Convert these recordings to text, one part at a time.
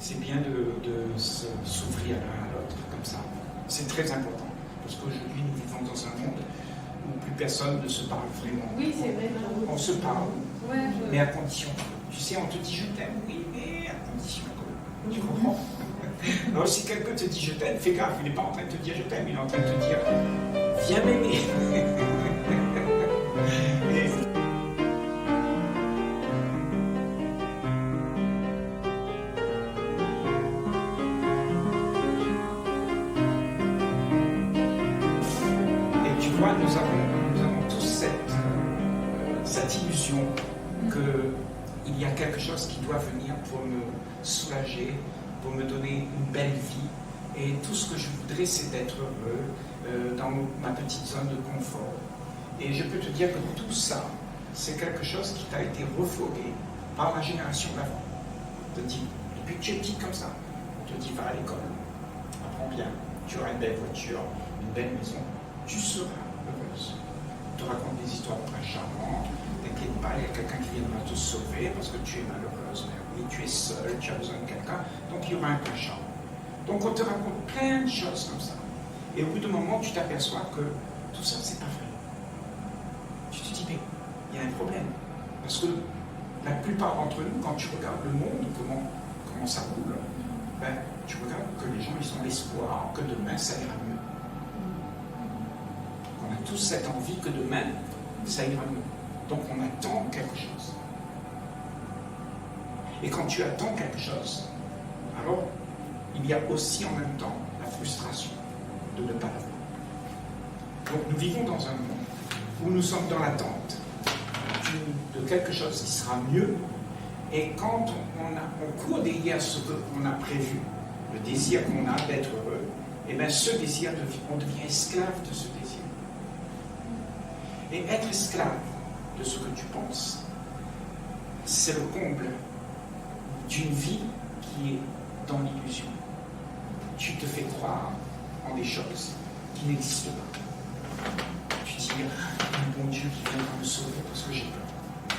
c'est bien de s'ouvrir l'un à l'autre comme ça. C'est très important. Parce qu'aujourd'hui, nous vivons dans un monde où plus personne ne se parle vraiment. Oui, c'est vrai. On se parle, ouais, mais à condition. Tu sais, on te dit je t'aime, oui, mais à condition que. Tu comprends? Alors si quelqu'un te dit je t'aime, fais gaffe, il n'est pas en train de te dire je t'aime, il est en train de te dire viens m'aimer. Et tu vois, nous avons tous cette illusion qu'il y a quelque chose qui doit venir pour me soulager, pour me donner une belle vie. Et tout ce que je voudrais, c'est d'être heureux dans ma petite zone de confort. Et je peux te dire que tout ça, c'est quelque chose qui t'a été refoulé par la génération d'avant. On te dit, depuis que tu es petite comme ça, on te dit, va à l'école, apprends bien, tu auras une belle voiture, une belle maison, tu seras heureuse. On te raconte des histoires de prince charmant, t'inquiète pas, il y a quelqu'un qui viendra te sauver parce que tu es malheureuse, mais oui, tu es seule, tu as besoin de quelqu'un, donc il y aura un prince charmant. Donc on te raconte plein de choses comme ça. Et au bout d'un moment, tu t'aperçois que tout ça, c'est pas vrai. Tu te dis, mais il y a un problème. Parce que la plupart d'entre nous, quand tu regardes le monde, comment ça roule, ben, tu regardes que les gens, ils ont l'espoir que demain, ça ira mieux. On a tous cette envie que demain, ça ira mieux. Donc on attend quelque chose. Et quand tu attends quelque chose, alors il y a aussi en même temps la frustration de ne pas l'avoir. Donc nous vivons dans un monde où nous sommes dans l'attente de quelque chose qui sera mieux, et quand on court derrière ce qu'on a prévu, le désir qu'on a d'être heureux, et bien ce désir, on devient esclave de ce désir. Et être esclave de ce que tu penses, c'est le comble d'une vie qui est dans l'illusion. Tu te fais croire en des choses qui n'existent pas. Tu dis, un bon Dieu qui viendra me sauver parce que j'ai peur.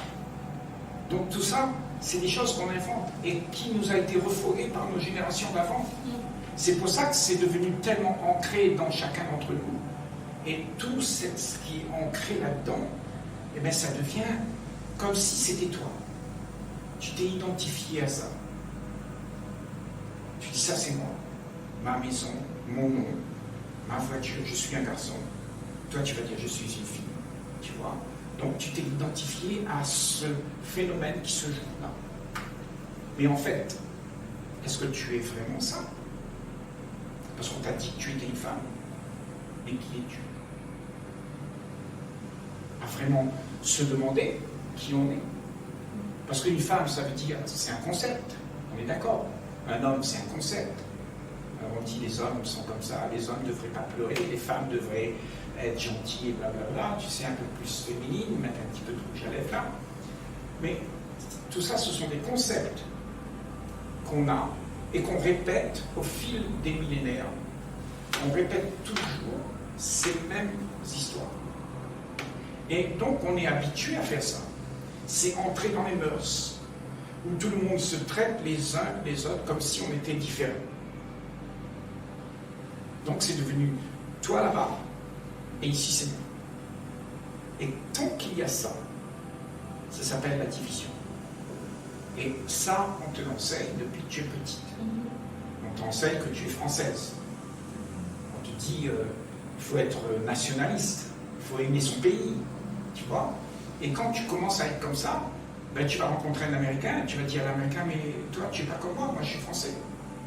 Donc tout ça, c'est des choses qu'on invente et qui nous a été refoulées par nos générations d'avant. C'est pour ça que c'est devenu tellement ancré dans chacun d'entre nous. Et tout ce qui est ancré là-dedans, eh bien, ça devient comme si c'était toi. Tu t'es identifié à ça. Tu dis, ça c'est moi. Ma maison, mon nom, ma voiture, je suis un garçon. Toi, tu vas dire, je suis une fille. Tu vois? Donc, tu t'es identifié à ce phénomène qui se joue là. Mais en fait, est-ce que tu es vraiment ça? Parce qu'on t'a dit que tu étais une femme. Et qui es-tu? À vraiment se demander qui on est. Parce qu'une femme, ça veut dire, c'est un concept. On est d'accord. Un homme, c'est un concept. Alors on dit les hommes sont comme ça, les hommes ne devraient pas pleurer, les femmes devraient être gentilles et blablabla, tu sais, un peu plus féminine, mettre un petit peu de rouge à lèvres là. Mais tout ça, ce sont des concepts qu'on a et qu'on répète au fil des millénaires. On répète toujours ces mêmes histoires. Et donc on est habitué à faire ça. C'est entrer dans les mœurs, où tout le monde se traite les uns les autres comme si on était différents. Donc c'est devenu toi là-bas, et ici c'est moi. Et tant qu'il y a ça, ça s'appelle la division. Et ça, on te l'enseigne depuis que tu es petite. On t'enseigne que tu es française. On te dit, il faut être nationaliste, il faut aimer son pays, tu vois. Et quand tu commences à être comme ça, ben, tu vas rencontrer un Américain, et tu vas dire à l'Américain, mais toi, tu n'es pas comme moi je suis français.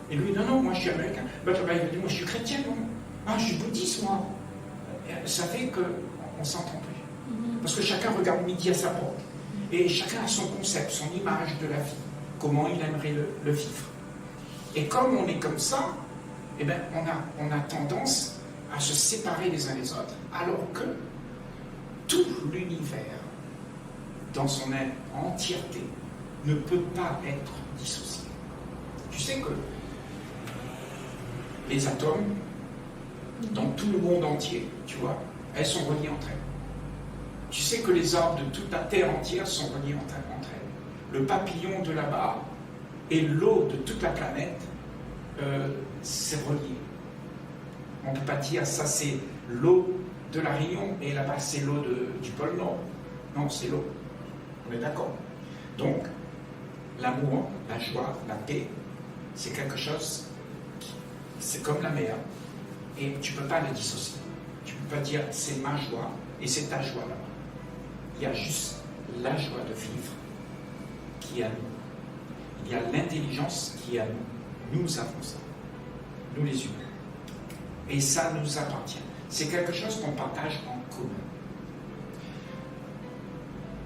Et lui, non, moi je suis américain. Ben, il va dire, moi je suis chrétien, non. Ah, je suis bouddhiste, moi. Ça fait qu'on ne s'entend plus. Parce que chacun regarde midi à sa porte. Et chacun a son concept, son image de la vie. Comment il aimerait le vivre. Et comme on est comme ça, eh ben, on a tendance à se séparer les uns les autres, alors que tout l'univers, dans son entièreté, ne peut pas être dissocié. Tu sais que les atomes, dans tout le monde entier, tu vois, elles sont reliées entre elles. Tu sais que les arbres de toute la Terre entière sont reliés entre elles. Le papillon de là-bas et l'eau de toute la planète, c'est relié. On ne peut pas dire ça c'est l'eau de la Réunion et là-bas c'est l'eau du pôle Nord. Non, c'est l'eau. On est d'accord. Donc, l'amour, la joie, la paix, c'est quelque chose, c'est comme la mer. Et tu ne peux pas le dissocier. Tu ne peux pas dire c'est ma joie et c'est ta joie là-bas. Il y a juste la joie de vivre qui est à nous. Il y a l'intelligence qui est à nous. Nous avons ça. Nous les humains. Et ça nous appartient. C'est quelque chose qu'on partage en commun.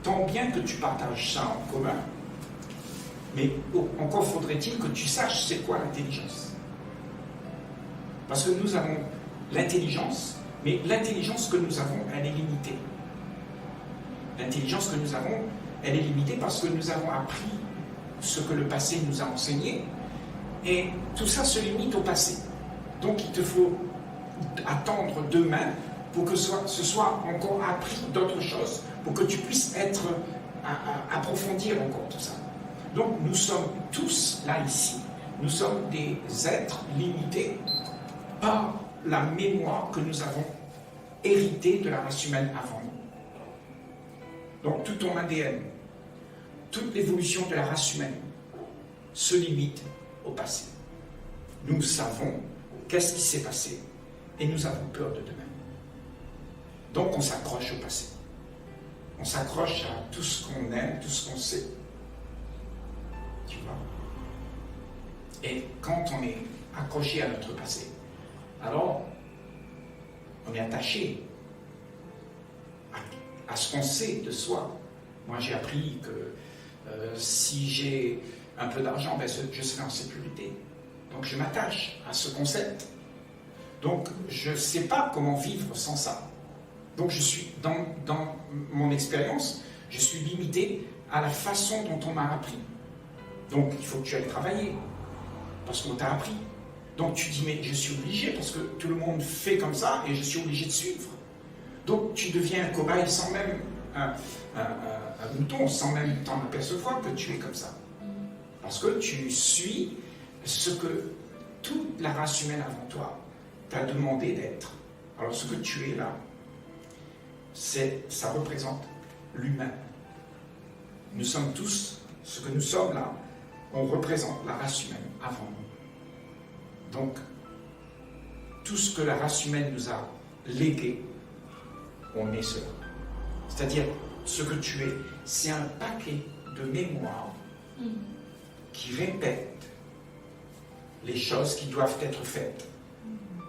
Tant bien que tu partages ça en commun, mais encore faudrait-il que tu saches c'est quoi l'intelligence. Parce que nous avons l'intelligence, mais l'intelligence que nous avons, elle est limitée. L'intelligence que nous avons, elle est limitée parce que nous avons appris ce que le passé nous a enseigné, et tout ça se limite au passé. Donc il te faut attendre demain pour que ce soit encore appris d'autres choses, pour que tu puisses approfondir encore tout ça. Donc nous sommes tous là ici, nous sommes des êtres limités par la mémoire que nous avons héritée de la race humaine avant nous. Donc tout ton ADN, toute l'évolution de la race humaine se limite au passé. Nous savons qu'est-ce qui s'est passé et nous avons peur de demain. Donc on s'accroche au passé. On s'accroche à tout ce qu'on aime, tout ce qu'on sait. Tu vois? Et quand on est accroché à notre passé, alors on est attaché à ce qu'on sait de soi. Moi j'ai appris que si j'ai un peu d'argent, ben, je serai en sécurité. Donc je m'attache à ce concept. Donc je ne sais pas comment vivre sans ça. Donc je suis, dans mon expérience, je suis limité à la façon dont on m'a appris. Donc il faut que tu ailles travailler, parce qu'on t'a appris. Donc tu dis, mais je suis obligé, parce que tout le monde fait comme ça, et je suis obligé de suivre. Donc tu deviens un cobaye sans même un mouton, sans même t'en apercevoir que tu es comme ça. Parce que tu suis ce que toute la race humaine avant toi t'a demandé d'être. Alors ce que tu es là, ça représente l'humain. Nous sommes tous, ce que nous sommes là, on représente la race humaine avant nous. Donc, tout ce que la race humaine nous a légué, on est cela. C'est-à-dire, ce que tu es, c'est un paquet de mémoires qui répètent les choses qui doivent être faites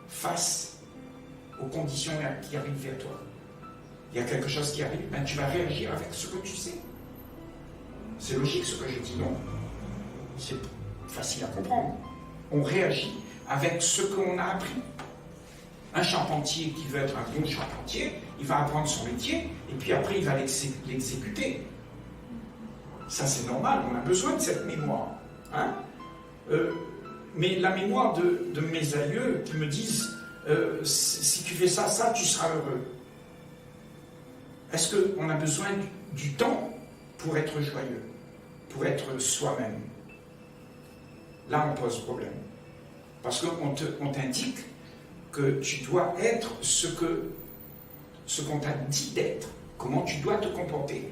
face aux conditions qui arrivent vers toi. Il y a quelque chose qui arrive, ben tu vas réagir avec ce que tu sais. C'est logique ce que je dis, non? C'est facile à comprendre. On réagit avec ce qu'on a appris. Un charpentier qui veut être un bon charpentier, il va apprendre son métier, et puis après il va l'exécuter. Ça c'est normal, on a besoin de cette mémoire. Hein? Mais la mémoire de mes aïeux qui me disent si tu fais ça, tu seras heureux. Est-ce qu'on a besoin du temps pour être joyeux, pour être soi-même? Là, on pose problème. Parce qu'on t'indique que tu dois être ce qu'on t'a dit d'être, comment tu dois te comporter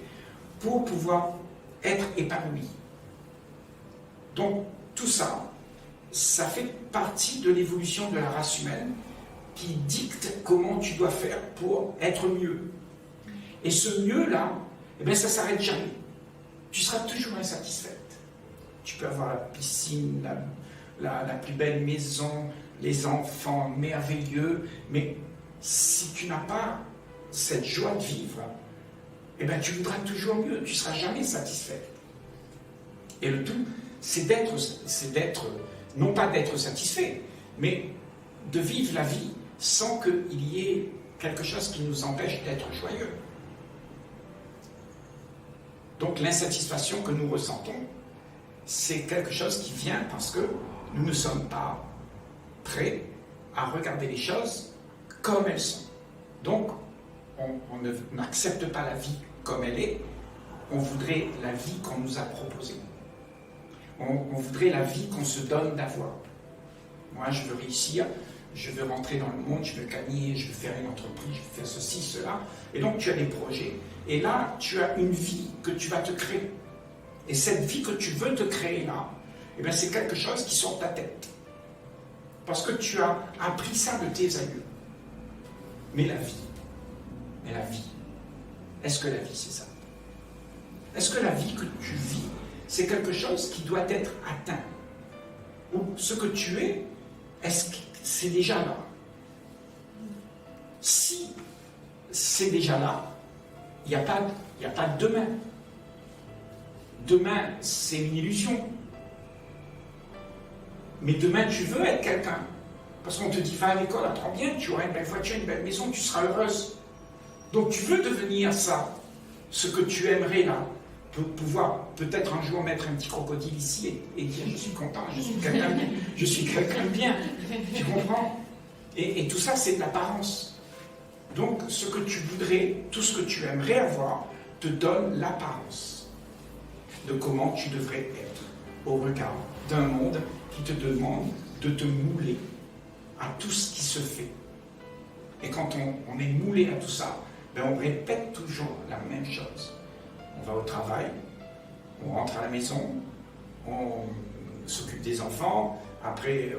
pour pouvoir être épanoui. Donc, tout ça, ça fait partie de l'évolution de la race humaine qui dicte comment tu dois faire pour être mieux. Et ce mieux-là, eh bien, ça ne s'arrête jamais. Tu seras toujours insatisfaite. Tu peux avoir la piscine, la plus belle maison, les enfants merveilleux, mais si tu n'as pas cette joie de vivre, eh bien, tu voudras toujours mieux, tu ne seras jamais satisfaite. Et le tout, c'est d'être, non pas d'être satisfait, mais de vivre la vie sans qu'il y ait quelque chose qui nous empêche d'être joyeux. Donc l'insatisfaction que nous ressentons, c'est quelque chose qui vient parce que nous ne sommes pas prêts à regarder les choses comme elles sont. Donc, on n'accepte pas la vie comme elle est, on voudrait la vie qu'on nous a proposée. on voudrait la vie qu'on se donne d'avoir. Moi, je veux réussir, je veux rentrer dans le monde, je veux gagner, je veux faire une entreprise, je veux faire ceci, cela. Et donc, tu as des projets. Et là, tu as une vie que tu vas te créer. Et cette vie que tu veux te créer là, eh bien, c'est quelque chose qui sort de ta tête. Parce que tu as appris ça de tes aïeux. Mais la vie, est-ce que la vie, c'est ça? Est-ce que la vie que tu vis, c'est quelque chose qui doit être atteint? Ou ce que tu es, est-ce que c'est déjà là? Si c'est déjà là, il n'y a pas de demain. Demain, c'est une illusion. Mais demain, tu veux être quelqu'un. Parce qu'on te dit, va à l'école, apprends bien, tu auras une belle voiture, une belle maison, tu seras heureuse. Donc tu veux devenir ça, ce que tu aimerais là, pour pouvoir peut-être un jour mettre un petit crocodile ici et dire, je suis content, je suis quelqu'un de bien. Tu comprends? Et tout ça, c'est de l'apparence. Donc ce que tu voudrais, tout ce que tu aimerais avoir, te donne l'apparence de comment tu devrais être au regard d'un monde qui te demande de te mouler à tout ce qui se fait. Et quand on est moulé à tout ça, ben on répète toujours la même chose. On va au travail, on rentre à la maison, on s'occupe des enfants, après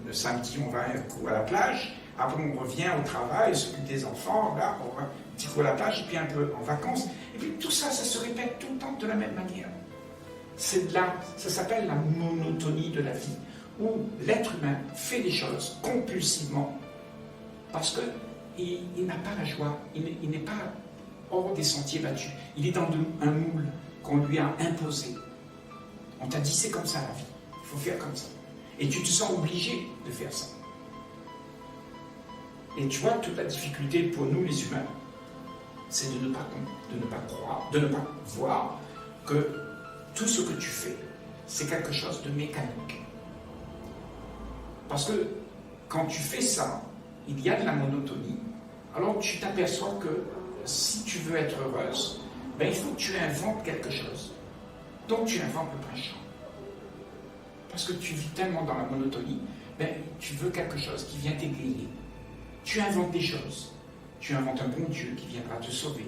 le samedi on va un coup à la plage, après on revient au travail, on s'occupe des enfants, là on va un petit coup à la plage, et puis un peu en vacances, et puis tout ça, ça se répète tout le temps de la même manière. C'est là, ça s'appelle la monotonie de la vie, où l'être humain fait des choses compulsivement, parce qu'il n'a pas la joie, il n'est pas hors des sentiers battus, il est dans un moule qu'on lui a imposé. On t'a dit c'est comme ça la vie, il faut faire comme ça. Et tu te sens obligé de faire ça. Et tu vois, toute la difficulté pour nous les humains, c'est de ne pas croire, de ne pas voir que tout ce que tu fais, c'est quelque chose de mécanique. Parce que quand tu fais ça, il y a de la monotonie, alors tu t'aperçois que si tu veux être heureuse, ben il faut que tu inventes quelque chose. Donc tu inventes le pain-champ. Parce que tu vis tellement dans la monotonie, ben tu veux quelque chose qui vient t'égayer. Tu inventes des choses. Tu inventes un bon Dieu qui viendra te sauver.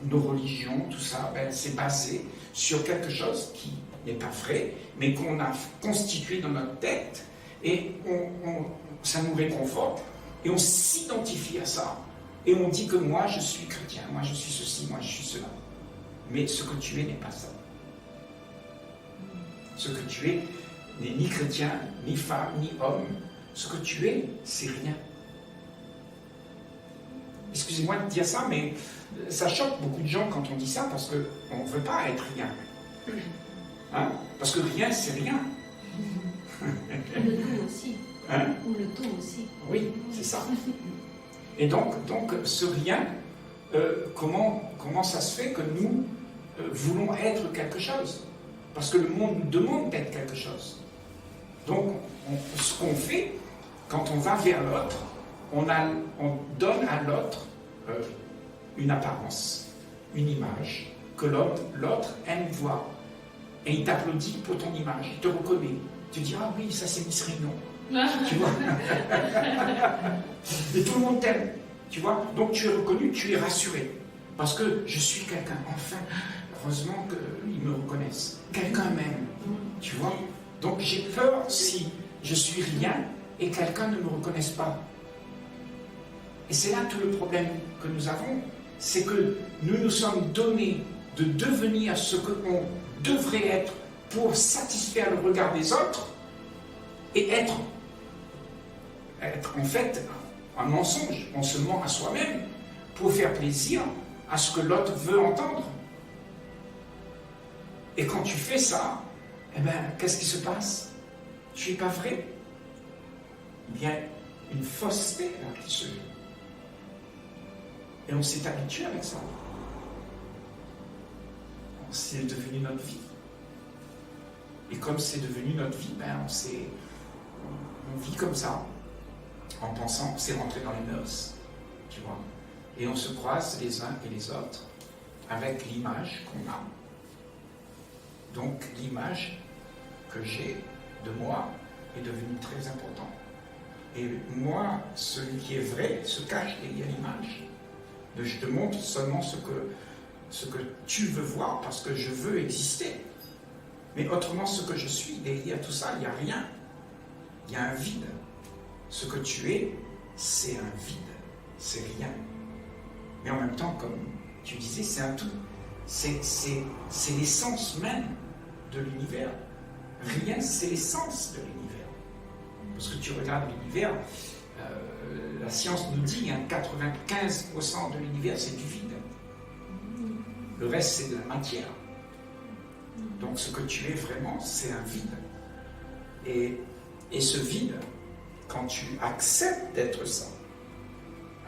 Nos religions, tout ça, ben, c'est basé sur quelque chose qui n'est pas vrai, mais qu'on a constitué dans notre tête, et ça nous réconforte, et on s'identifie à ça, et on dit que moi je suis chrétien, moi je suis ceci, moi je suis cela. Mais ce que tu es n'est pas ça. Ce que tu es n'est ni chrétien, ni femme, ni homme. Ce que tu es, c'est rien. Excusez-moi de dire ça, mais ça choque beaucoup de gens quand on dit ça, parce qu'on ne veut pas être rien. Hein? Parce que rien, c'est rien. Le tout aussi. Hein? Ou le tout aussi. Oui, c'est ça. Et donc ce rien, comment ça se fait que nous voulons être quelque chose? Parce que le monde nous demande d'être quelque chose. Donc, ce qu'on fait, quand on va vers l'autre, on donne à l'autre une apparence, une image, que l'autre aime voir. Et il t'applaudit pour ton image, il te reconnaît. Tu dis, ah oui, ça c'est Miss Réunion. Tu vois? Et tout le monde t'aime. Tu vois? Donc tu es reconnu, tu es rassuré. Parce que je suis quelqu'un. Enfin, heureusement qu'ils me reconnaissent. Quelqu'un m'aime. Tu vois? Donc j'ai peur si je suis rien et quelqu'un ne me reconnaisse pas. Et c'est là tout le problème que nous avons. C'est que nous nous sommes donnés de devenir ce qu'on devrait être pour satisfaire le regard des autres et être en fait un mensonge. On se ment à soi-même pour faire plaisir à ce que l'autre veut entendre. Et quand tu fais ça, eh bien, qu'est-ce qui se passe? Tu n'es pas vrai. Il y a une fausseté là qui se joue. Et on s'est habitué avec ça. C'est devenu notre vie. Et comme c'est devenu notre vie, ben on vit comme ça, en pensant que c'est rentré dans les mœurs, tu vois. Et on se croise les uns et les autres avec l'image qu'on a. Donc l'image que j'ai de moi est devenu très important. Et moi, celui qui est vrai se cache derrière l'image. Je te montre seulement ce que tu veux voir parce que je veux exister. Mais autrement, ce que je suis, derrière tout ça, il n'y a rien. Il y a un vide. Ce que tu es, c'est un vide. C'est rien. Mais en même temps, comme tu disais, c'est un tout. C'est l'essence même de l'univers. Rien, c'est l'essence de l'univers. Parce que tu regardes l'univers, la science nous dit que 95% de l'univers, c'est du vide. Le reste, c'est de la matière. Donc ce que tu es vraiment, c'est un vide. Et ce vide, quand tu acceptes d'être ça,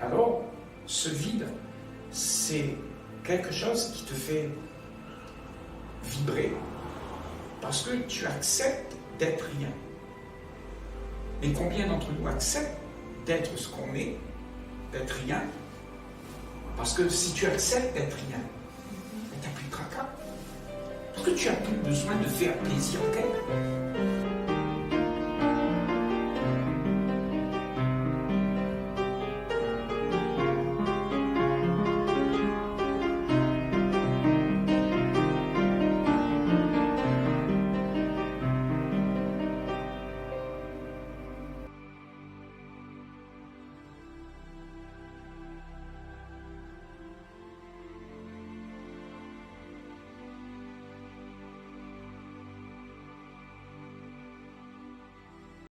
alors ce vide, c'est quelque chose qui te fait vibrer parce que tu acceptes d'être rien. Mais combien d'entre nous acceptent d'être ce qu'on est, d'être rien? Parce que si tu acceptes d'être rien, tu n'as plus de tracas. Parce que tu n'as plus besoin de faire plaisir à quelqu'un.